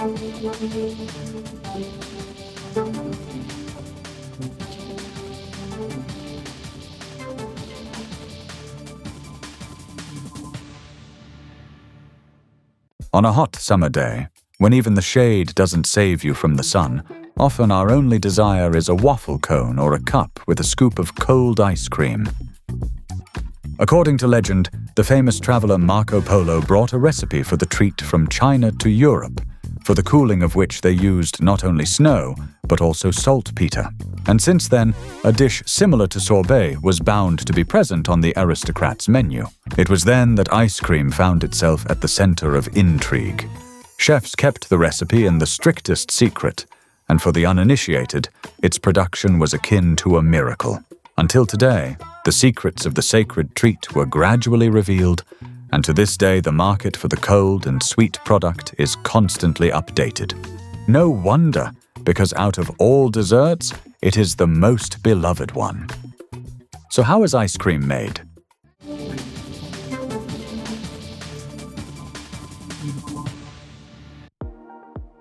On a hot summer day, when even the shade doesn't save you from the sun, often our only desire is a waffle cone or a cup with a scoop of cold ice cream. According to legend, the famous traveler Marco Polo brought a recipe for the treat from China to Europe, for the cooling of which they used not only snow, but also saltpeter. And since then, a dish similar to sorbet was bound to be present on the aristocrat's menu. It was then that ice cream found itself at the center of intrigue. Chefs kept the recipe in the strictest secret, and for the uninitiated, its production was akin to a miracle. Until today, the secrets of the sacred treat were gradually revealed, and to this day the market for the cold and sweet product is constantly updated. No wonder, because out of all desserts, it is the most beloved one. So how is ice cream made?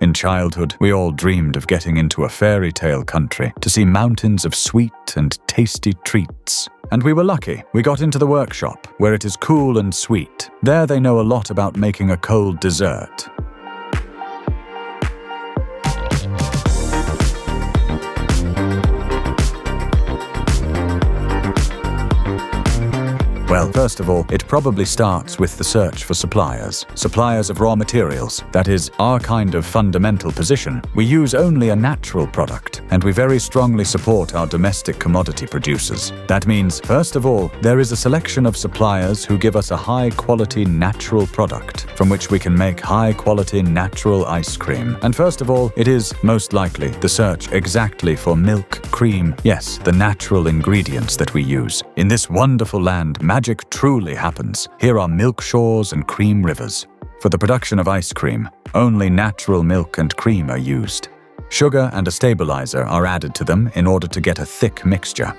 In childhood, we all dreamed of getting into a fairy tale country to see mountains of sweet and tasty treats. And we were lucky. We got into the workshop, where it is cool and sweet. There they know a lot about making a cold dessert. Well, first of all, it probably starts with the search for suppliers of raw materials. That is our kind of fundamental position. We use only a natural product, and we very strongly support our domestic commodity producers. That means, first of all, there is a selection of suppliers who give us a high-quality natural product, from which we can make high-quality natural ice cream. And first of all, it is, most likely, the search exactly for milk, cream, yes, the natural ingredients that we use. In this wonderful land, magic truly happens. Here are milk shores and cream rivers. For the production of ice cream, only natural milk and cream are used. Sugar and a stabilizer are added to them in order to get a thick mixture.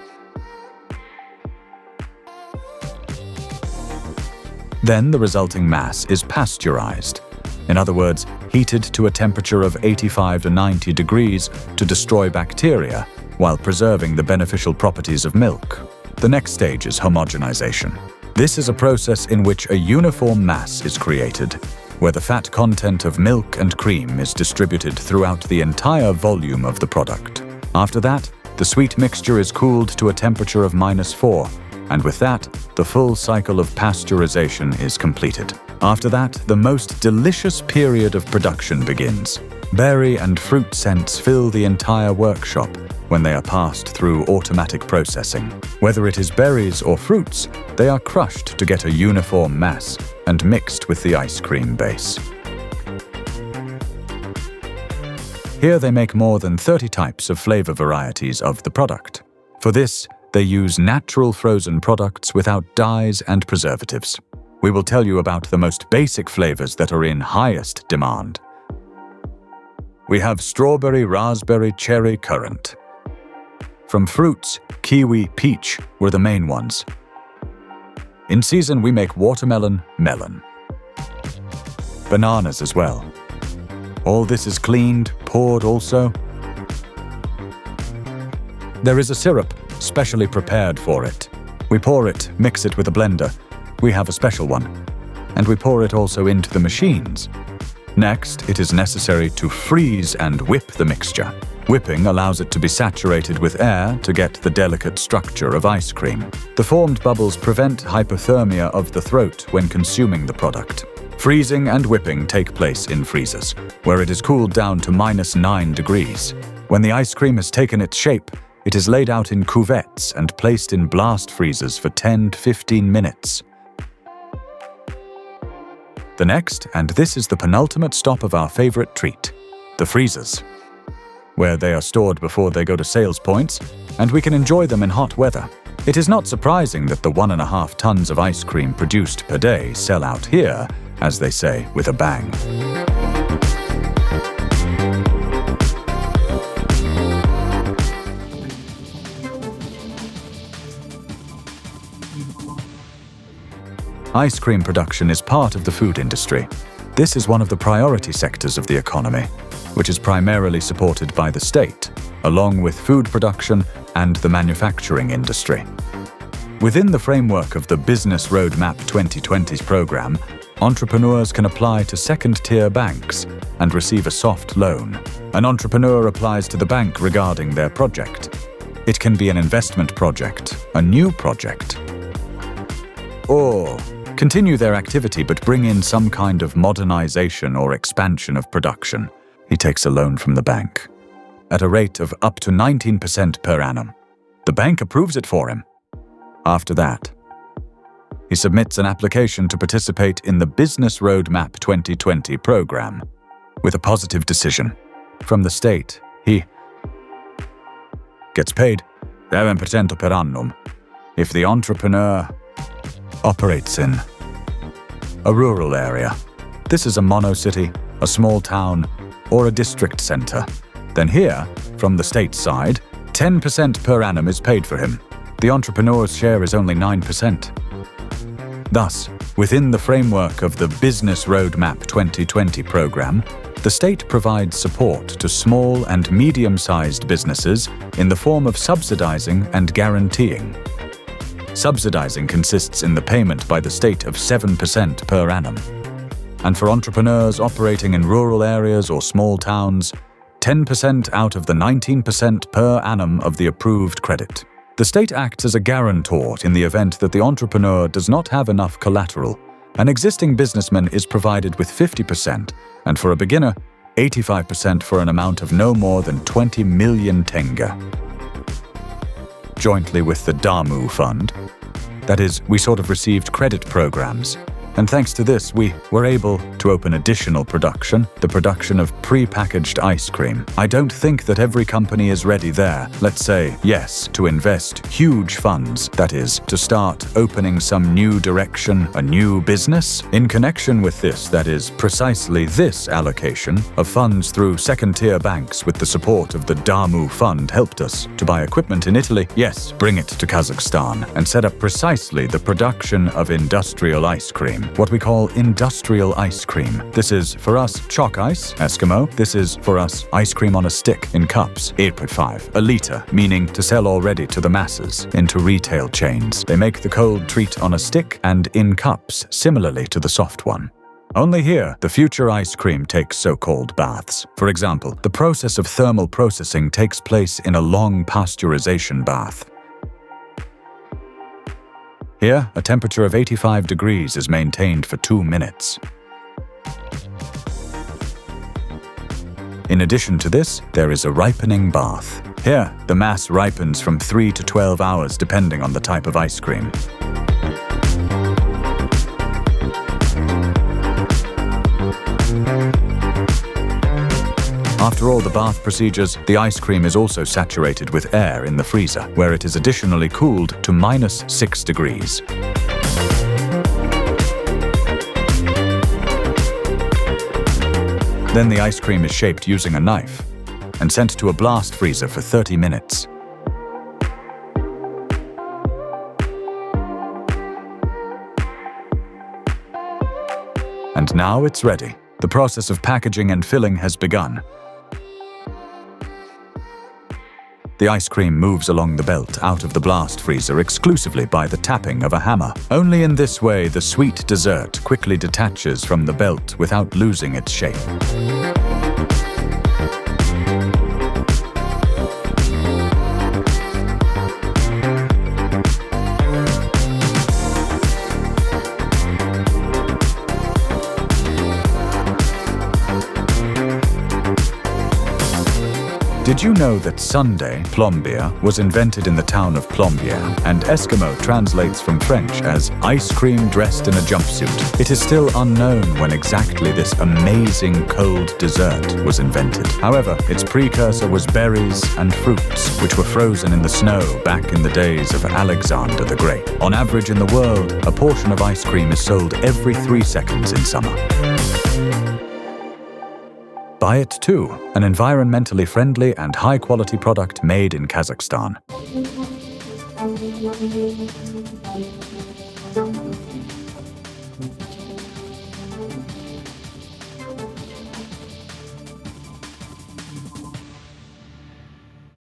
Then the resulting mass is pasteurized. In other words, heated to a temperature of 85 to 90 degrees to destroy bacteria while preserving the beneficial properties of milk. The next stage is homogenization. This is a process in which a uniform mass is created, where the fat content of milk and cream is distributed throughout the entire volume of the product. After that, the sweet mixture is cooled to a temperature of -4, and with that, the full cycle of pasteurization is completed. After that, the most delicious period of production begins. Berry and fruit scents fill the entire workshop when they are passed through automatic processing. Whether it is berries or fruits, they are crushed to get a uniform mass and mixed with the ice cream base. Here they make more than 30 types of flavor varieties of the product. For this, they use natural frozen products without dyes and preservatives. We will tell you about the most basic flavors that are in highest demand. We have strawberry, raspberry, cherry, currant. From fruits, kiwi, peach were the main ones. In season, we make watermelon, melon. Bananas as well. All this is cleaned, poured also. There is a syrup specially prepared for it. We pour it, mix it with a blender. We have a special one. And we pour it also into the machines. Next, it is necessary to freeze and whip the mixture. Whipping allows it to be saturated with air to get the delicate structure of ice cream. The formed bubbles prevent hypothermia of the throat when consuming the product. Freezing and whipping take place in freezers, where it is cooled down to -9 degrees. When the ice cream has taken its shape, it is laid out in cuvettes and placed in blast freezers for 10 to 15 minutes. The next, and this is the penultimate stop of our favorite treat, the freezers, where they are stored before they go to sales points, and we can enjoy them in hot weather. It is not surprising that the 1.5 tons of ice cream produced per day sell out here, as they say, with a bang. Ice cream production is part of the food industry. This is one of the priority sectors of the economy, which is primarily supported by the state, along with food production and the manufacturing industry. Within the framework of the Business Roadmap 2020 program, entrepreneurs can apply to second-tier banks and receive a soft loan. An entrepreneur applies to the bank regarding their project. It can be an investment project, a new project, or continue their activity but bring in some kind of modernization or expansion of production. He takes a loan from the bank at a rate of up to 19% per annum. The bank approves it for him. After that, he submits an application to participate in the Business Roadmap 2020 program. With a positive decision from the state, he gets paid 7% per annum if the entrepreneur operates in a rural area. This is a monocity, a small town, or a district center. Then here, from the state side, 10% per annum is paid for him. The entrepreneur's share is only 9%. Thus, within the framework of the Business Roadmap 2020 program, the state provides support to small and medium-sized businesses in the form of subsidizing and guaranteeing. Subsidizing consists in the payment by the state of 7% per annum. And for entrepreneurs operating in rural areas or small towns, 10% out of the 19% per annum of the approved credit. The state acts as a guarantor in the event that the entrepreneur does not have enough collateral. An existing businessman is provided with 50%, and for a beginner, 85% for an amount of no more than 20 million tenge. Jointly with the Damu Fund, that is, we sort of received credit programs. And thanks to this, we were able to open additional production, the production of pre-packaged ice cream. I don't think that every company is ready there, let's say, yes, to invest huge funds, that is, to start opening some new direction, a new business. In connection with this, that is, precisely this allocation of funds through second-tier banks with the support of the Damu Fund helped us to buy equipment in Italy, yes, bring it to Kazakhstan, and set up precisely the production of industrial ice cream. What we call industrial ice cream. This is, for us, chalk ice, Eskimo. This is, for us, ice cream on a stick in cups, 8.5, a liter, meaning to sell already to the masses, into retail chains. They make the cold treat on a stick and in cups, similarly to the soft one. Only here, the future ice cream takes so-called baths. For example, the process of thermal processing takes place in a long pasteurization bath. Here, a temperature of 85 degrees is maintained for 2 minutes. In addition to this, there is a ripening bath. Here, the mass ripens from 3 to 12 hours depending on the type of ice cream. After all the bath procedures, the ice cream is also saturated with air in the freezer, where it is additionally cooled to -6 degrees. Then the ice cream is shaped using a knife and sent to a blast freezer for 30 minutes. And now it's ready. The process of packaging and filling has begun. The ice cream moves along the belt out of the blast freezer exclusively by the tapping of a hammer. Only in this way the sweet dessert quickly detaches from the belt without losing its shape. Did you know that Sunday, plombier, was invented in the town of Plombier, and Eskimo translates from French as ice cream dressed in a jumpsuit? It is still unknown when exactly this amazing cold dessert was invented. However, its precursor was berries and fruits, which were frozen in the snow back in the days of Alexander the Great. On average in the world, a portion of ice cream is sold every 3 seconds in summer. Buy it too, an environmentally friendly and high-quality product made in Kazakhstan.